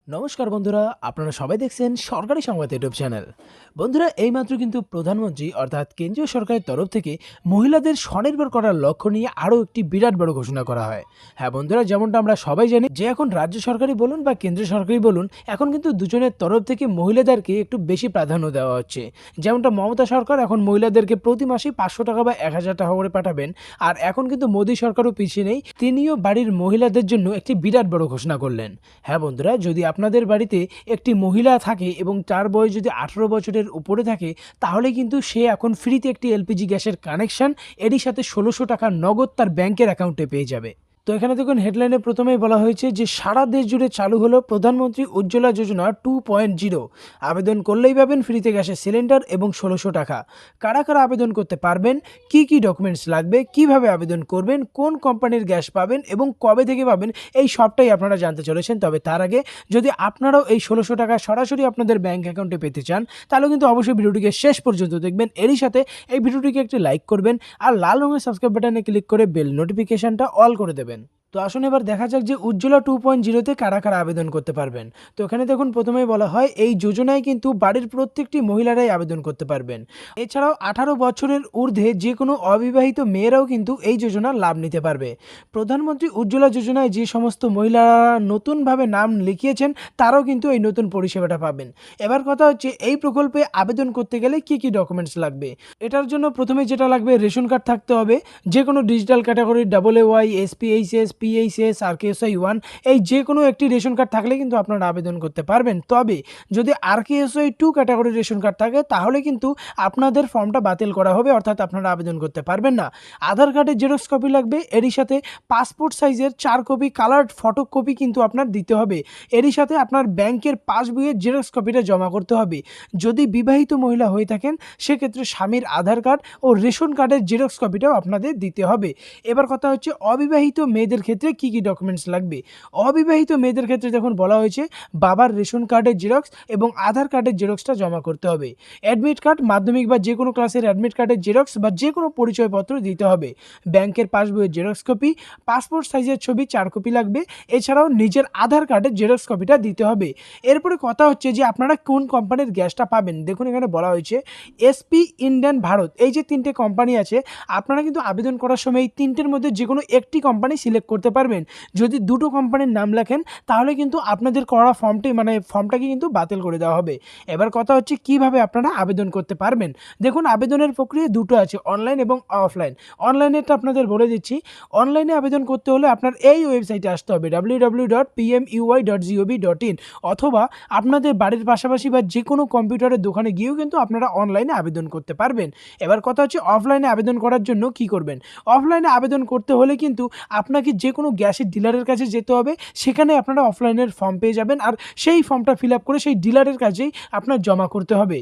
নমস্কার বন্ধুরা, আপনারা সবাই দেখছেন সরকারি সংবাদ ইউটিউব চ্যানেল। বন্ধুরা, এইমাত্র কিন্তু প্রধানমন্ত্রী অর্থাৎ কেন্দ্রীয় সরকারের তরফ থেকে মহিলাদের স্বনির্ভর করার লক্ষ্য নিয়ে আরও একটি বিরাট বড় ঘোষণা করা হয়। হ্যাঁ বন্ধুরা, যেমনটা আমরা সবাই জানি যে এখন রাজ্য সরকারই বলুন বা কেন্দ্রীয় সরকারই বলুন, এখন কিন্তু দুজনের তরফ থেকে মহিলাদেরকে একটু বেশি প্রাধান্য দেওয়া হচ্ছে। যেমনটা মমতা সরকার এখন মহিলাদেরকে প্রতি মাসে 500 টাকা বা 1000 টাকা করে পাঠাবেন, আর এখন কিন্তু মোদী সরকারও পিছিয়ে নেই, তিনিও বাড়ির মহিলাদের জন্য একটি বিরাট বড় ঘোষণা করলেন। হ্যাঁ বন্ধুরা, যদি আপনাদের বাড়িতে একটি মহিলা থাকে এবং তার বয়স যদি 18 বছরের উপরে থাকে, তাহলে কিন্তু সে এখন ফ্রিতে একটি এলপিজি গ্যাসের কানেকশন, এরই সাথে 1600 টাকা নগদ তার ব্যাংকের অ্যাকাউন্টে পেয়ে যাবে। তো এখানে দেখুন হেডলাইনে প্রথমেই বলা হয়েছে যে সারা দেশ জুড়ে চালু হলো প্রধানমন্ত্রী উজ্জ্বলা যোজনা 2.0। আবেদন করলেই পাবেন ফ্রিতে গ্যাসের সিলিন্ডার এবং 1600 টাকা। কারা কারা আবেদন করতে পারবেন, কি কি ডকুমেন্টস লাগবে, কিভাবে আবেদন করবেন, কোন কোম্পানির গ্যাস পাবেন এবং কবে থেকে পাবেন, এই সবটাই আপনারা জানতে চলেছেন। তবে তার আগে যদি আপনারাও এই 1600 টাকা সরাসরি আপনাদের ব্যাংক অ্যাকাউন্টে পেতে চান, তাহলে কিন্তু অবশ্যই ভিডিওটিকে শেষ পর্যন্ত দেখবেন। এরই সাথে এই ভিডিওটিকে একটি লাইক করবেন আর লাল রঙের সাবস্ক্রাইব বাটনে ক্লিক করে বেল নোটিফিকেশনটা অল করে দেবেন। তো আসুন এবার দেখা যাক যে উজ্জ্বলা 2.0তে কারা কারা আবেদন করতে পারবেন। তো এখানে দেখুন প্রথমেই বলা হয় এই যোজনায় কিন্তু বাড়ির প্রত্যেকটি মহিলারাই আবেদন করতে পারবেন। এছাড়াও 18 বছরের ঊর্ধ্বে যে কোনো অবিবাহিত মেয়েরাও কিন্তু এই যোজনার লাভ নিতে পারবে। প্রধানমন্ত্রী উজ্জ্বলা যোজনায় যে সমস্ত মহিলারা নতুনভাবে নাম লিখিয়েছেন, তারাও কিন্তু এই নতুন পরিষেবাটা পাবেন। এবার কথা হচ্ছে এই প্রকল্পে আবেদন করতে গেলে কি কি ডকুমেন্টস লাগবে। এটার জন্য প্রথমে যেটা লাগবে, রেশন কার্ড থাকতে হবে, যে কোনো digital category WY, SPHS, PHS, RKSY 1 এই যে কোনো একটি রেশন কার্ড থাকলে কিন্তু আপনারা আবেদন করতে পারবেন। তবে যদি RKSY 2 ক্যাটাগরির রেশন কার্ড থাকে, তাহলে কিন্তু আপনাদের ফর্মটা বাতিল করা হবে, অর্থাৎ আপনারা আবেদন করতে পারবেন না। আধার কার্ডের জেরক্স কপি লাগবে, এরই সাথে পাসপোর্ট সাইজের 4 কপি কালার্ড ফটো কপি কিন্তু আপনার দিতে হবে। এরই সাথে আপনার ব্যাংকের পাসবইয়ের জেরক্স কপিটা জমা করতে হবে। যদি বিবাহিত মহিলা হয়ে থাকেন, সেক্ষেত্রে স্বামীর আধার কার্ড ও রেশন কার্ডের জেরক্স কপিটাও আপনাদের দিতে হবে। এবার কথা হচ্ছে অবিবাহিত মেয়েদের ক্ষেত্রে কি কি ডকুমেন্টস লাগবে। অবিবাহিত মেয়েদের ক্ষেত্রে দেখুন বলা হয়েছে বাবার রেশন কার্ডের জেরক্স এবং আধার কার্ডের জেরক্সটা জমা করতে হবে। অ্যাডমিট কার্ড, মাধ্যমিক বা যে কোনো ক্লাসের অ্যাডমিট কার্ডের জেরক্স বা যে কোনো পরিচয়পত্র দিতে হবে। ব্যাংকের পাসবইয়ের জেরক্স কপি, পাসপোর্ট সাইজের ছবি 4 কপি লাগবে। এছাড়াও নিজের আধার কার্ডের জেরক্স কপিটা দিতে হবে। এরপরে কথা হচ্ছে যে আপনারা কোন কোম্পানির গ্যাসটা পাবেন। দেখুন এখানে বলা হয়েছে SP, ইন্ডিয়ান, ভারত, এই যে 3টে কোম্পানি আছে, আপনারা কিন্তু আবেদন করার সময় এই 3টের মধ্যে যে কোনো একটি কোম্পানি সিলেক্ট করতে পারবেন। যদি দুটো কোম্পানির নাম লেখেন, তাহলে কিন্তু আপনাদের করা ফর্মটাকে কিন্তু বাতিল করে দেওয়া হবে। এবার কথা হচ্ছে কিভাবে আপনারা আবেদন করতে পারবেন। দেখুন আবেদনের প্রক্রিয়া দুটো আছে, অনলাইন এবং অফলাইন। অনলাইনেরটা আপনাদের বলে দিচ্ছি। অনলাইনে আবেদন করতে হলে আপনার এই ওয়েবসাইটে আসতে হবে www.pmui.gov.in, অথবা আপনাদের বাড়ির পাশাপাশি বা যে কোনো কম্পিউটারের দোকানে গিয়েও কিন্তু আপনারা অনলাইনে আবেদন করতে পারবেন। এবার কথা হচ্ছে অফলাইনে আবেদন করার জন্য কি করবেন। অফলাইনে আবেদন করতে হলে কিন্তু আপনাকে যে কোনো গ্যাসের ডিলারের কাছে যেতে হবে, সেখানে আপনারা অফলাইনের ফর্ম পেয়ে যাবেন, আর সেই ফর্মটা ফিল আপ করে সেই ডিলারের কাছেই আপনার জমা করতে হবে।